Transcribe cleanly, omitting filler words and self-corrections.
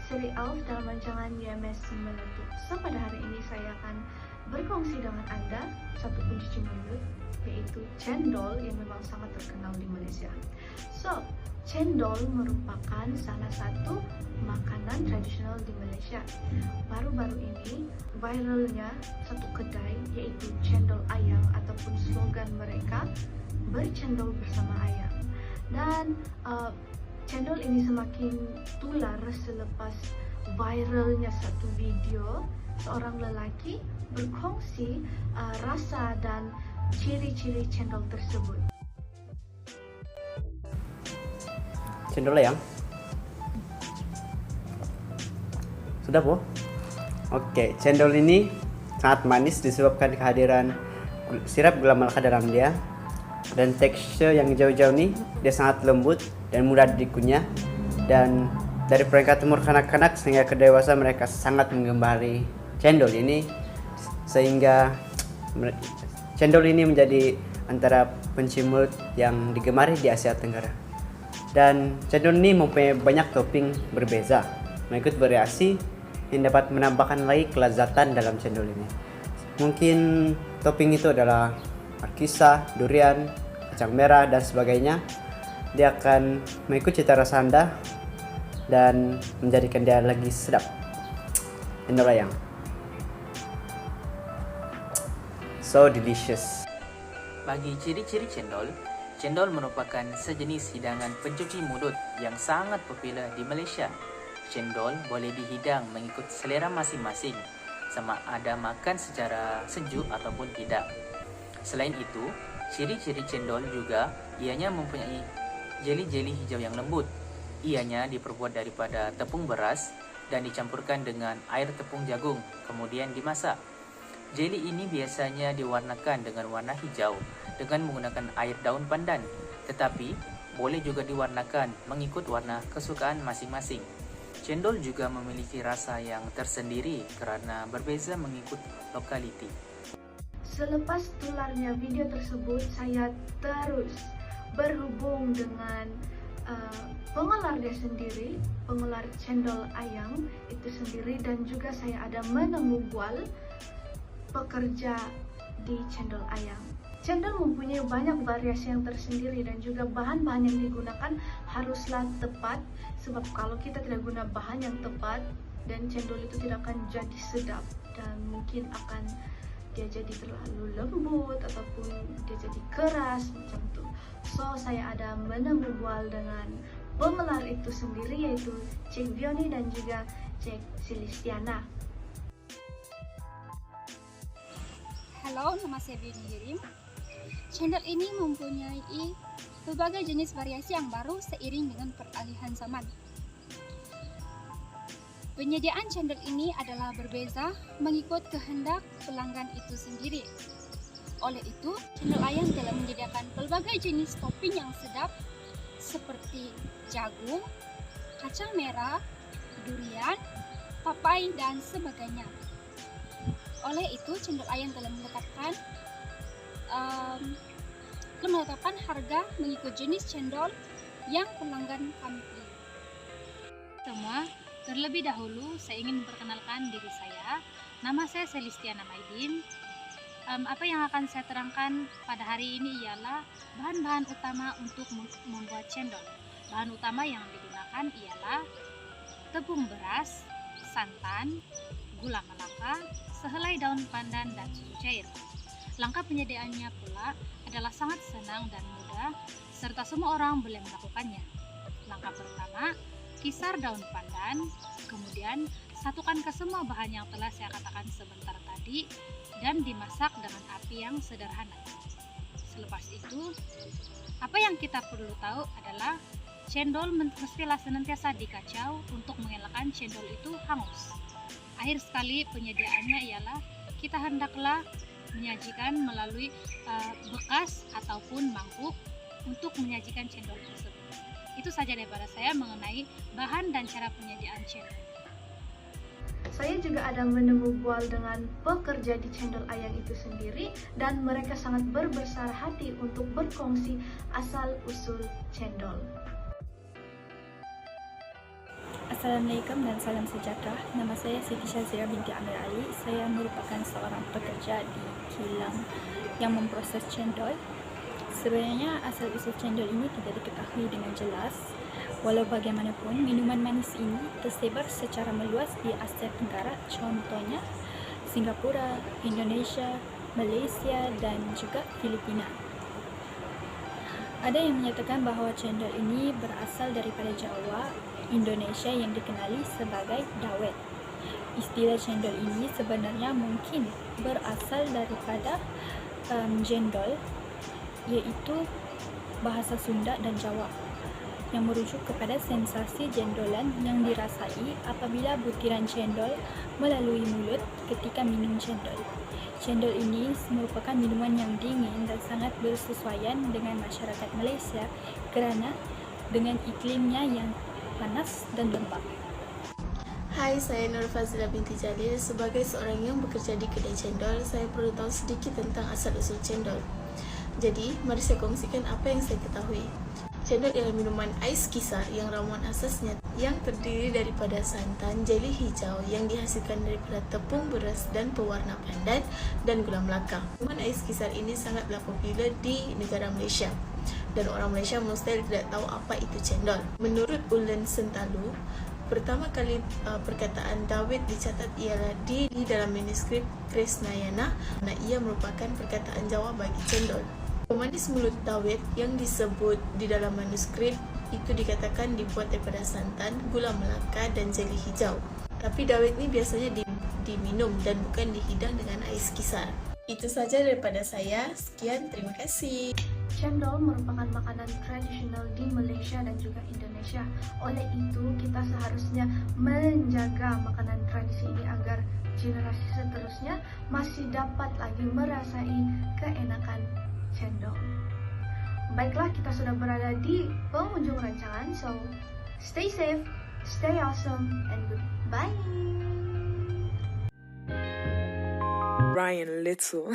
Seri Alf dalam rancangan YMS Meletup. So, pada hari ini saya akan berkongsi dengan Anda satu pencuci mulut, yaitu cendol yang memang sangat terkenal di Malaysia. So, cendol merupakan salah satu makanan tradisional di Malaysia. Baru-baru ini viralnya satu kedai, yaitu Cendol Ayam, ataupun slogan mereka bercendol bersama ayam. Dan cendol ini semakin tular selepas viralnya satu video seorang lelaki berkongsi rasa dan ciri-ciri cendol tersebut. Cendol ayam sudah po? Oke, cendol ini sangat manis disebabkan kehadiran sirap gula melaka dalam dia, dan tekstur yang jauh-jauh nih dia sangat lembut dan mudah dikunyah. Dan dari peringkat umur kanak-kanak sehingga ke dewasa mereka sangat menggemari cendol ini, sehingga cendol ini menjadi antara pencuci mulut yang digemari di Asia Tenggara. Dan cendol ini mempunyai banyak topping berbeza mengikut variasi yang dapat menambahkan lagi kelezatan dalam cendol ini. Mungkin topping itu adalah markisa, durian, kacang merah, dan sebagainya. Dia akan mengikut cita rasa Anda dan menjadikan dia lagi sedap. Cendol ayam so delicious. Bagi ciri-ciri cendol, cendol merupakan sejenis hidangan pencuci mulut yang sangat popular di Malaysia. Cendol boleh dihidang mengikut selera masing-masing, sama ada makan secara sejuk ataupun tidak. Selain itu, ciri-ciri cendol juga ianya mempunyai jeli-jeli hijau yang lembut. Ianya diperbuat daripada tepung beras dan dicampurkan dengan air tepung jagung, kemudian dimasak. Jeli ini biasanya diwarnakan dengan warna hijau dengan menggunakan air daun pandan, tetapi boleh juga diwarnakan mengikut warna kesukaan masing-masing. Cendol juga memiliki rasa yang tersendiri karena berbeza mengikut lokaliti. Selepas tularnya video tersebut, saya terus berhubung dengan pengelar dia sendiri, pengelar cendol ayam itu sendiri, dan juga saya ada menemubual pekerja di cendol ayam. Cendol mempunyai banyak variasi yang tersendiri dan juga bahan-bahan yang digunakan haruslah tepat, sebab kalau kita tidak guna bahan yang tepat, dan cendol itu tidak akan jadi sedap dan mungkin akan dia jadi terlalu lembut ataupun dia jadi keras macam itu. So, saya ada menemubual dengan pengelar itu sendiri, yaitu Cik Vioni dan juga Cik Silistiana. Halo, nama saya Vioni Hirim. Cendol ini mempunyai berbagai jenis variasi yang baru seiring dengan peralihan zaman. Penyediaan cendol ini adalah berbeza mengikut kehendak pelanggan itu sendiri. Oleh itu, cendol ayam telah menyediakan berbagai jenis topping yang sedap seperti jagung, kacang merah, durian, papai, dan sebagainya. Oleh itu, cendol ayam telah menetapkan harga mengikut jenis cendol yang pelanggan kami pilih. Semua, terlebih dahulu saya ingin memperkenalkan diri saya. Nama saya Selistiana Maidin. Apa yang akan saya terangkan pada hari ini ialah bahan-bahan utama untuk membuat cendol. Bahan utama yang digunakan ialah tepung beras, santan, gula melaka, sehelai daun pandan, dan susu cair. Langkah penyediaannya pula adalah sangat senang dan mudah, serta semua orang boleh melakukannya. Langkah pertama, kisar daun pandan, kemudian satukan ke semua bahan yang telah saya katakan sebentar tadi, dan dimasak dengan api yang sederhana. Selepas itu, apa yang kita perlu tahu adalah cendol mestilah senantiasa dikacau untuk mengelakkan cendol itu hangus. Akhir sekali penyediaannya ialah kita hendaklah menyajikan melalui bekas ataupun mangkuk untuk menyajikan cendol tersebut. Itu saja daripada saya mengenai bahan dan cara penyediaan cendol. Saya juga ada menemubual dengan pekerja di cendol ayam itu sendiri, dan mereka sangat berbesar hati untuk berkongsi asal-usul cendol. Assalamualaikum dan salam sejahtera. Nama saya Siti Syazira binti Amir Ali. Saya merupakan seorang pekerja di kilang yang memproses cendol. Sebenarnya asal-usul cendol ini tidak diketahui dengan jelas. Walau bagaimanapun, minuman manis ini tersebar secara meluas di Asia Tenggara, contohnya Singapura, Indonesia, Malaysia, dan juga Filipina. Ada yang menyatakan bahawa cendol ini berasal daripada Jawa, Indonesia yang dikenali sebagai dawet. Istilah cendol ini sebenarnya mungkin berasal daripada jendol, iaitu bahasa Sunda dan Jawa, yang merujuk kepada sensasi jendolan yang dirasai apabila butiran cendol melalui mulut ketika minum cendol. Cendol ini merupakan minuman yang dingin dan sangat bersesuaian dengan masyarakat Malaysia kerana dengan iklimnya yang panas dan lembap. Hai, saya Nur Fazila binti Jalil. Sebagai seorang yang bekerja di kedai cendol, saya perlu tahu sedikit tentang asal-usul cendol. Jadi, mari saya kongsikan apa yang saya ketahui. Cendol ialah minuman ais kisar yang ramuan asasnya yang terdiri daripada santan, jeli hijau yang dihasilkan daripada tepung beras dan pewarna pandan dan gula melaka. Minuman ais kisar ini sangatlah popular di negara Malaysia dan orang Malaysia mustahil tidak tahu apa itu cendol. Menurut Ulen Sentalu, pertama kali perkataan dawet dicatat ialah di dalam manuskrip Kresnayana, dan ia merupakan perkataan Jawa bagi cendol. Pemanis mulut dawet yang disebut di dalam manuskrip itu dikatakan dibuat daripada santan, gula melaka dan jeli hijau. Tapi dawet ini biasanya diminum dan bukan dihidang dengan ais kisar. Itu saja daripada saya. Sekian, terima kasih. Cendol merupakan makanan tradisional di Malaysia dan juga Indonesia. Oleh itu, kita seharusnya menjaga makanan tradisi ini agar generasi seterusnya masih dapat lagi merasai keenakan cendol. Baiklah, kita sudah berada di penghujung rancangan, so stay safe, stay awesome, and goodbye. Ryan Little.